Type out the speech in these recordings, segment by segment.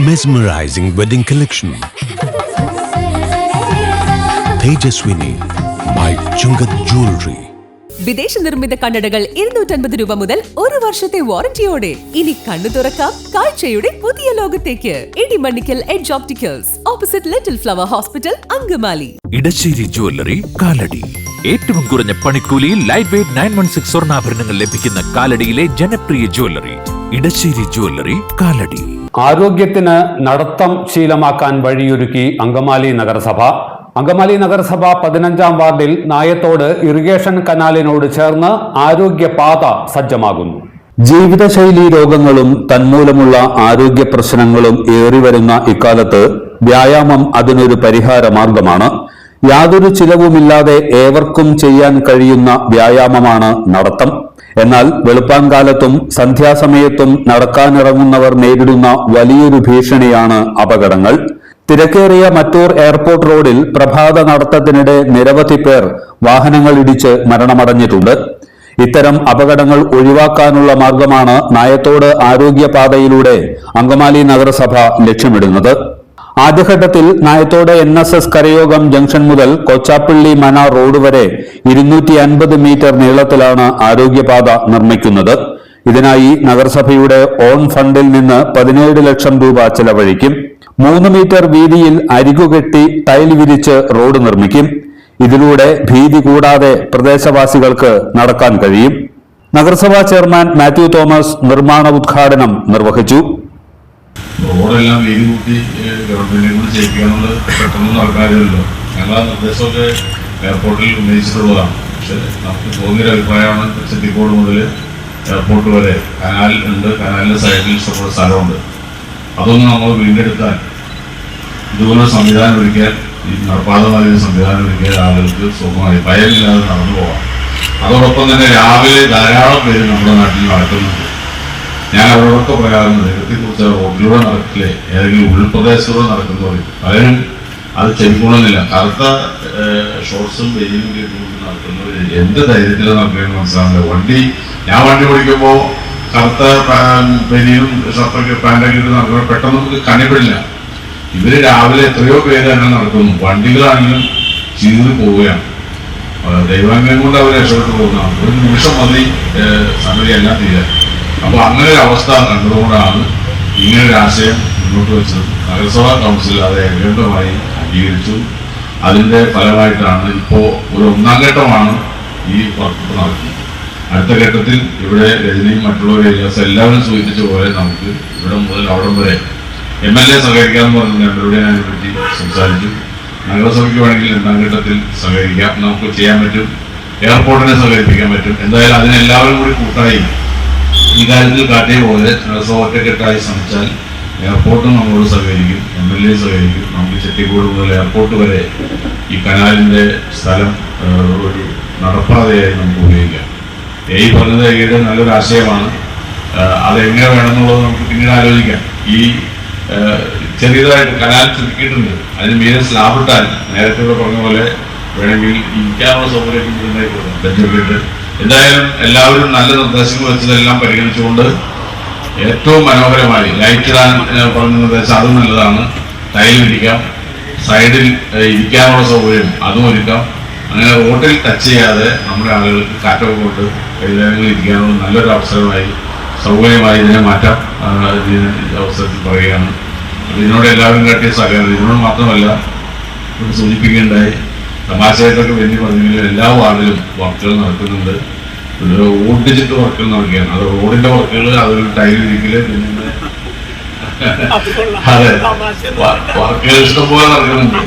Mesmerizing wedding collection. Tejaswini by Chungat Jewelry. വിദേശ നിർമ്മിത കണ്ണടകൾ 250 രൂപ മുതൽ 1 വർഷത്തെ വാറന്റിയോടെ ഇനി കണ്ണു തുറക്കാം കാഴ്ചയുടെ പുതിയ ലോകത്തേക്ക്. Idimannikkal edge opticals opposite little flower hospital, Angamaly. Edassery jewellery, Kalady. ഏറ്റവും കുറഞ്ഞ പണിക്കൂലിയിൽ ലൈറ്റ് വെയ്റ്റ് 916 സ്വർണ്ണാഭരണങ്ങൾ ലഭിക്കുന്ന കാലടിയിലെ ജനപ്രിയ ജ്വല്ലറി ഇടശ്ശേരി ജ്വല്ലറി, കാലടി. ആരോഗ്യത്തിന് നടത്തം ശീലമാക്കാൻ വഴിയൊരുക്കി അങ്കമാലി നഗരസഭ. അങ്കമാലി നഗരസഭ 15-ാം വാർഡിൽ നായത്തോട് ഇറിഗേഷൻ കനാലിനോട് ചേർന്ന് ആരോഗ്യപാത സജ്ജമാകുന്നു. ജീവിതശൈലീ രോഗങ്ങളും തന്മൂലമുള്ള ആരോഗ്യ പ്രശ്നങ്ങളും ഏറിവരുന്ന ഇക്കാലത്ത് വ്യായാമം അതിനൊരു പരിഹാര മാർഗമാണ്. യാതൊരു ചിലവുമില്ലാതെ ഏവർക്കും ചെയ്യാൻ കഴിയുന്ന വ്യായാമമാണ് നടത്തം. എന്നാൽ വെളുപ്പാൻകാലത്തും സന്ധ്യാസമയത്തും നടക്കാനിറങ്ങുന്നവർ നേരിടുന്ന വലിയൊരു ഭീഷണിയാണ് അപകടങ്ങൾ. തിരക്കേറിയ മറ്റൂർ എയർപോർട്ട് റോഡിൽ പ്രഭാത നടത്തത്തിനിടെ നിരവധി പേർ വാഹനങ്ങൾ ഇടിച്ച് മരണമടഞ്ഞിട്ടുണ്ട്. ഇത്തരം അപകടങ്ങൾ ഒഴിവാക്കാനുള്ള മാർഗമാണ് നായത്തോട് ആരോഗ്യപാതയിലൂടെ അങ്കമാലി നഗരസഭ ലക്ഷ്യമിടുന്നത്. ആദ്യഘട്ടത്തിൽ നായത്തോട് NSS കരയോഗം ജംഗ്ഷൻ മുതൽ കൊച്ചാപ്പള്ളി മന റോഡ് വരെ 250 മീറ്റർ നീളത്തിലാണ് ആരോഗ്യപാത നിർമ്മിക്കുന്നത്. ഇതിനായി നഗരസഭയുടെ ഓൺ ഫണ്ടിൽ നിന്ന് 17 ലക്ഷം രൂപ ചെലവഴിക്കും. 3 മീറ്റർ വീതിയിൽ അരികുകെട്ടി ടൈൽ വിരിച്ച് റോഡ് നിർമ്മിക്കും. ഇതിലൂടെ ഭീതി കൂടാതെ പ്രദേശവാസികൾക്ക് നടക്കാൻ കഴിയും. നഗരസഭാ ചെയർമാൻ മാത്യു തോമസ് നിർമ്മാണ ഉദ്ഘാടനം നിർവഹിച്ചു. റോഡെല്ലാം വീതി കൂട്ടി ഗവൺമെന്റിനെ കൊണ്ട് ചെയ്യിക്കാനുള്ളത് പെട്ടെന്ന് നടക്കാറില്ലല്ലോ. ഞങ്ങൾ ആ നിർദ്ദേശമൊക്കെ എയർപോർട്ടിൽ ഉന്നയിച്ചിട്ടുള്ളതാണ്. പക്ഷെ നമുക്ക് തോന്നിയൊരു അഭിപ്രായമാണ് ചെത്തിക്കോട് മുതൽ എയർപോർട്ട് വരെ കനാൽ ഉണ്ട്. കനാലിന്റെ സൈഡിൽ ഇഷ്ടംപോലെ സ്ഥലമുണ്ട്. അതൊന്നും നമ്മൾ വീണ്ടെടുത്താൽ ഇതുപോലെ സംവിധാനം ഒരുക്കിയാൽ, ഈ നടപ്പാതമായ സംവിധാനം ഒരുക്കിയാൽ ആളുകൾക്ക് സുഖമായി ഭയമില്ലാതെ നടന്നു പോകാം. അതോടൊപ്പം തന്നെ രാവിലെ ധാരാളം പേര് നമ്മുടെ നാട്ടിൽ നടക്കുന്നുണ്ട്. ഞാൻ അവരോടൊക്കെ പറയാറുണ്ട്, ഇടത്തെക്കുറിച്ച് റോഡിലൂടെ നടക്കില്ലേ, ഏതെങ്കിലും ഉൾപ്രദേശത്തൂടെ നടക്കുന്നവർ പലരും അത് ചെവിക്കൊള്ളുന്നില്ല. കറുത്ത ഷോർട്സും വെയിലും കേട്ടുകൊണ്ട് നടക്കുന്നവർ എന്ത് ധൈര്യത്തിലാണ് നടക്കുകയെന്ന് മനസ്സിലാകുന്നില്ല. ഞാൻ വണ്ടി ഓടിക്കുമ്പോൾ കറുത്ത ബനിയും ഷർട്ടൊക്കെ പാൻറ്റൊക്കെ ഇട്ട് നടക്കുമ്പോൾ പെട്ടെന്ന് നമുക്ക് കണ്ണിപ്പെടില്ല. ഇവര് രാവിലെ എത്രയോ പേര് തന്നെ നടക്കുന്നു. വണ്ടികളാണെങ്കിലും ചീറി പോവുകയാണ്. ദൈവാംഗം കൊണ്ട് അവർ രക്ഷപ്പെട്ടു പോകുന്നതാണ്. ഒരു നിമിഷം മതി സംഗതി എല്ലാം തീരാൻ. അപ്പൊ അങ്ങനെ ഒരു അവസ്ഥ കണ്ടതുകൊണ്ടാണ് ഇങ്ങനൊരു ആശയം മുന്നോട്ട് വെച്ചത്. നഗരസഭാ കൗൺസിൽ അത് ഏകീകൃതമായി അംഗീകരിച്ചു. അതിന്റെ ഫലമായിട്ടാണ് ഇപ്പോ ഒരു 1-ാം ഘട്ടമാണ് ഈ വർക്ക് നടക്കുന്നത്. അടുത്ത ഘട്ടത്തിൽ ഇവിടെ രജനിയും മറ്റുള്ള ഏരിയാസ് എല്ലാവരും സൂചിപ്പിച്ച പോലെ നമുക്ക് ഇവിടെ മുതൽ അവിടം വരെ MLA സഹകരിക്കാമെന്ന് പറഞ്ഞിട്ട് അവരോട് ഞാൻ പറ്റി സംസാരിച്ചു. നഗരസഭയ്ക്ക് വേണമെങ്കിൽ 2-ാം ഘട്ടത്തിൽ സഹകരിക്കാം, നമുക്ക് ചെയ്യാൻ പറ്റും. എയർപോർട്ടിനെ സഹകരിപ്പിക്കാൻ പറ്റും. എന്തായാലും അതിനെല്ലാവരും കൂടി കൂട്ടായി ഈ കാര്യത്തിൽ കാട്ടിയ പോലെ നഗരസഭ ഒറ്റക്കെട്ടായി ശ്രമിച്ചാൽ എയർപോർട്ടും നമ്മളോട് സഹകരിക്കും, MLA സഹകരിക്കും. നമുക്ക് ചെട്ടിക്കോട് മുതൽ എയർപോർട്ട് വരെ ഈ കനാലിന്റെ സ്ഥലം ഒരു നടപ്പാതയായി നമുക്ക് ഉപയോഗിക്കാം. ഈ പറഞ്ഞത് ഏകദേശം നല്ലൊരു ആശയമാണ്. അതെങ്ങനെ വേണമെന്നുള്ളത് നമുക്ക് പിന്നീട് ആലോചിക്കാം. ഈ ചെറിയതായിട്ട് കനാൽ ചുരുക്കിയിട്ടുണ്ട്. അതിന് മീതെ സ്ലാബിട്ടാൽ നേരത്തെ പറഞ്ഞ പോലെ വേണമെങ്കിൽ ഇരിക്കാനുള്ള സൗകര്യം ബെഞ്ചൊക്കെ. എന്തായാലും എല്ലാവരും നല്ല നിർദ്ദേശങ്ങൾ വെച്ചതെല്ലാം പരിഗണിച്ചുകൊണ്ട് ഏറ്റവും മനോഹരമായി ലൈറ്റ് ഇടാൻ പറഞ്ഞ നിർദ്ദേശം അതും നല്ലതാണ്. ടൈൽ ഇരിക്കാം, സൈഡിൽ ഇരിക്കാനുള്ള സൗകര്യം അതും ഒരുക്കാം. അങ്ങനെ റോഡിൽ ടച്ച് ചെയ്യാതെ നമ്മുടെ ആളുകൾക്ക് കാറ്റൊക്കെ കൊണ്ട് കൈകാര്യങ്ങൾ ഇരിക്കാനുള്ള നല്ലൊരു അവസരമായി സൗകര്യമായി ഇതിനെ മാറ്റാം. ഇതിന് അവസരത്തിൽ പറയുകയാണ്. ഇതിനോട് എല്ലാവരും കാട്ടിയ സഹകരണം. ഇതിനോട് മാത്രമല്ല സൂചിപ്പിക്കേണ്ടായി, തമാശയായിട്ടൊക്കെ വേണ്ടി പറഞ്ഞെങ്കിലും എല്ലാ വാർഡിലും വർക്കുകൾ നടക്കുന്നുണ്ട്. ഓടിച്ചിട്ട് വർക്കുകൾ നടക്കുകയാണ്. അത് റോഡിന്റെ വർക്കുകൾ, അതൊരു ടൈൽ ഇരിക്കല്, പിന്നെ അതെ വർക്കുകൾ ഇഷ്ടംപോലെ നടക്കുന്നുണ്ട്.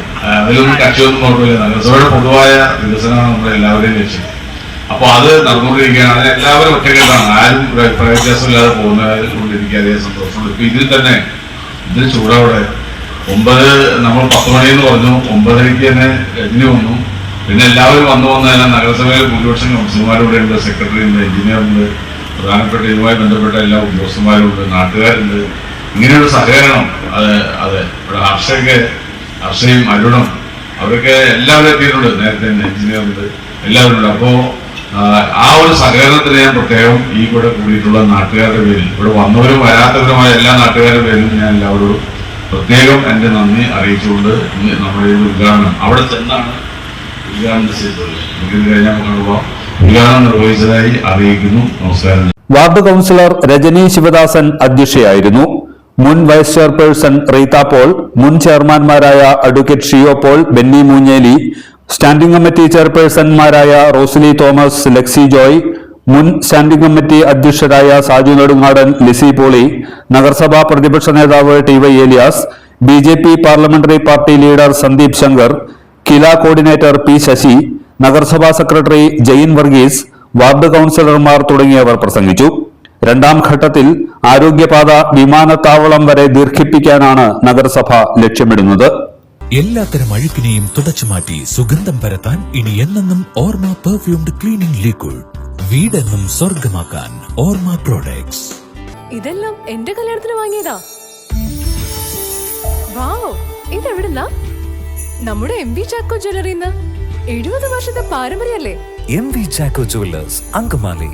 അതിലൊന്നും കക്ഷിയൊന്നും കുഴപ്പമില്ല. നഗരസഭയുടെ പൊതുവായ വികസനമാണ് നമ്മുടെ എല്ലാവരുടെയും ലക്ഷ്യം. അപ്പൊ അത് നടന്നുകൊണ്ടിരിക്കുകയാണ്. അതിന് എല്ലാവരും ഒറ്റക്കെട്ടാണ്. ആരും അഭിപ്രായ വ്യത്യാസമില്ലാതെ പോകുന്നതിരിക്കുക. അതേ സന്തോഷമുണ്ട്. ഇപ്പൊ ഇതിൽ തന്നെ ഇതിന് ചൂടവിടെ 9 നമ്മൾ 10 മണിയെന്ന് പറഞ്ഞു, 9:30 തന്നെ രജനി വന്നു. പിന്നെ എല്ലാവരും വന്നു തന്നെ നഗരസഭയിൽ ഭൂരിപക്ഷം കൗൺസിലർമാരുടെ ഉണ്ട്, സെക്രട്ടറി ഉണ്ട്, എഞ്ചിനീയർ ഉണ്ട്, പ്രധാനപ്പെട്ട ഇതുമായി ബന്ധപ്പെട്ട എല്ലാ ഉദ്യോഗസ്ഥന്മാരുണ്ട്, നാട്ടുകാരുണ്ട്. ഇങ്ങനെയൊരു സഹകരണം അതെ ഇവിടെ ഹർഷയും അരുണും അവരൊക്കെ എല്ലാവരും എത്തിയിട്ടുണ്ട്. നേരത്തെ എഞ്ചിനീയർ ഉണ്ട്, എല്ലാവരും ഉണ്ട്. അപ്പോ ആ ഒരു സഹകരണത്തിന് ഞാൻ പ്രത്യേകം ഈ കൂടെ കൂടിയിട്ടുള്ള നാട്ടുകാരുടെ പേരിൽ, ഇവിടെ വന്നവരും വരാത്തവരുമായ എല്ലാ നാട്ടുകാരുടെ പേരിലും ഞാൻ എല്ലാവരോടും പ്രത്യേകം എൻ്റെ നന്ദി അറിയിച്ചുകൊണ്ട് നമ്മുടെ ഈ ഉദ്ഘാടനം അവിടെ ചെന്നാണ് ഉദ്ഘാടനം ചെയ്തത്. ഇത് കഴിഞ്ഞാൽ നമുക്ക് ഉദ്ഘാടനം നിർവഹിച്ചതായി അറിയിക്കുന്നു. നമസ്കാരം. വാർഡ് കൗൺസിലർ രജനി ശിവദാസൻ അധ്യക്ഷയായിരുന്നു. മുൻ വൈസ് ചെയർപേഴ്സൺ റീത്ത പോൾ, മുൻ ചെയർമാൻമാരായ advocate Shiyo Paul, Benny Moonjeli, standing committee ചെയർപേഴ്സൺമാരായ റോസ്ലി തോമസ്, ലക്സി ജോയ്, മുൻ സ്റ്റാൻഡിംഗ് കമ്മിറ്റി അധ്യക്ഷരായ സാജു നെടുങ്ങാടൻ, ലിസി പോളി, നഗരസഭാ പ്രതിപക്ഷ നേതാവ് T Y. Eliyas, BJP. Parliamentary party leader Sandeep Shankar, KILA coordinator P. Sasi, നഗരസഭാ സെക്രട്ടറി ജെയിൻ വർഗീസ്, വാർഡ് കൗൺസിലർമാർ തുടങ്ങിയവർ പ്രസംഗിച്ചു. രണ്ടാം ഘട്ടത്തിൽ ആരോഗ്യപാത വിമാനത്താവളം വരെ ദീർഘിപ്പിക്കാനാണ് നഗരസഭ ലക്ഷ്യമിടുന്നത്. എല്ലാത്തരം അഴുക്കിനെയും തുടച്ചുമാറ്റി സുഗന്ധം പരത്താൻ ഇനി എന്നെന്നും ഓർമ്മ പെർഫ്യൂംഡ് ക്ലീനിംഗ് ലിക്വിഡ്. വീടെന്നും സ്വർഗമാക്കാൻ ഓർമ്മ പ്രോഡക്ട്സ്. ഇതെല്ലാം എന്റെ കല്യാണത്തിന് വാങ്ങിയതാ. വാവ്, ഇതെവിടുന്നാ? നമ്മുടെ എം വി ചാക്കോ ജ്വല്ലറിന്ന്. 70 വർഷത്തെ പാരമ്പര്യല്ലേ? M V Chacko jewellers, Angamaly.